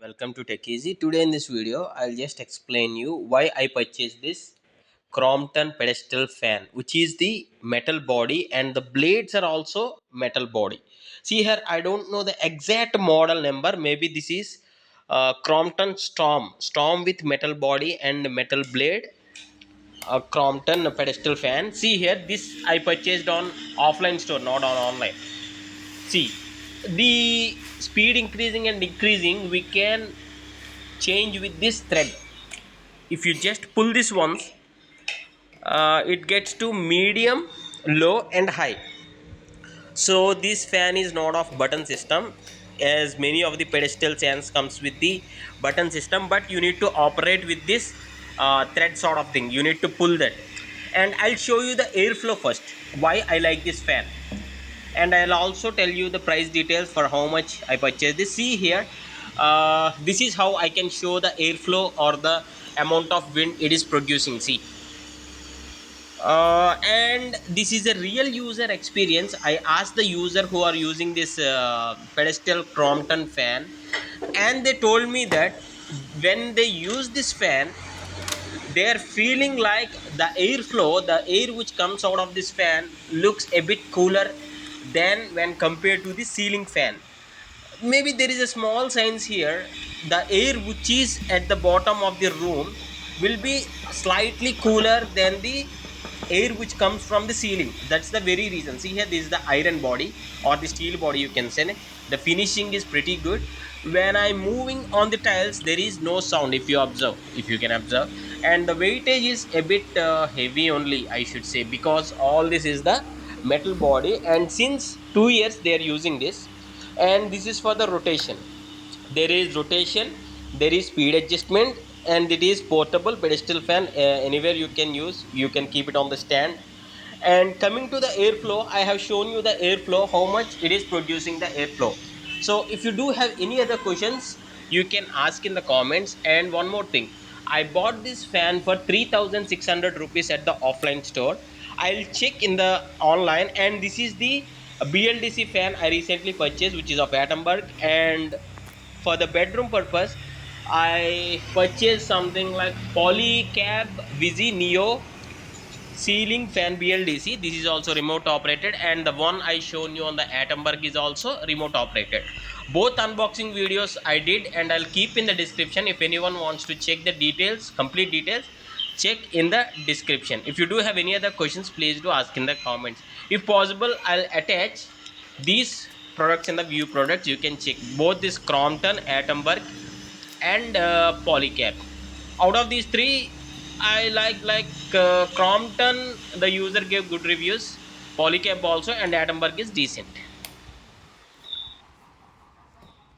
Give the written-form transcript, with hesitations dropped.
Welcome to Tech Easy. Today in this video, I'll just explain you why I purchased this Crompton Pedestal fan, which is the metal body and the blades are also metal body. See here, I don't know the exact model number. Maybe this is Crompton Storm with metal body and metal blade. A Crompton Pedestal fan. See here, this I purchased on offline store, not on online. See, the speed increasing and decreasing we can change with this thread. If you just pull this once, it gets to medium, low and high. So this fan is not of button system, as many of the pedestal fans comes with the button system, but you need to operate with this thread sort of thing. You need to pull that, and I'll show you the airflow first, why I like this fan, and I'll also tell you the price details for how much I purchased this. See here, this is how I can show the airflow or the amount of wind it is producing. See, and this is a real user experience. I asked the user who are using this pedestal Crompton fan, and they told me that when they use this fan, they are feeling like the airflow, the air which comes out of this fan looks a bit cooler than when compared to the ceiling fan. Maybe there is a small science here. The air which is at the bottom of the room will be slightly cooler than the air which comes from the ceiling. That's the very reason. See here, this is the iron body or the steel body, you can say. The finishing is pretty good. When I'm moving on the tiles, there is no sound, if you observe, if you can observe. And the weightage is a bit heavy only, I should say, because all this is the metal body, and since 2 years they are using this. And this is for the rotation. There is rotation, there is speed adjustment, and it is portable pedestal fan. Anywhere you can use, you can keep it on the stand. And coming to the airflow, I have shown you the airflow, how much it is producing the airflow. So if you do have any other questions, you can ask in the comments. And one more thing, I bought this fan for 3600 rupees at the offline store. I'll check in the online, and this is the BLDC fan I recently purchased, which is of Attenberg. And for the bedroom purpose, I purchased something like Polycab Visi Neo ceiling fan BLDC. This is also remote operated, and the one I shown you on the Attenberg is also remote operated. Both unboxing videos I did, and I'll keep in the description. If anyone wants to check the details, complete details, check in the description. If you do have any other questions, please do ask in the comments. If possible, I'll attach these products in the view products. You can check both this Crompton, Attenberg and Polycab. Out of these three, I like Crompton. The user gave good reviews. Polycab also, and Attenberg is decent.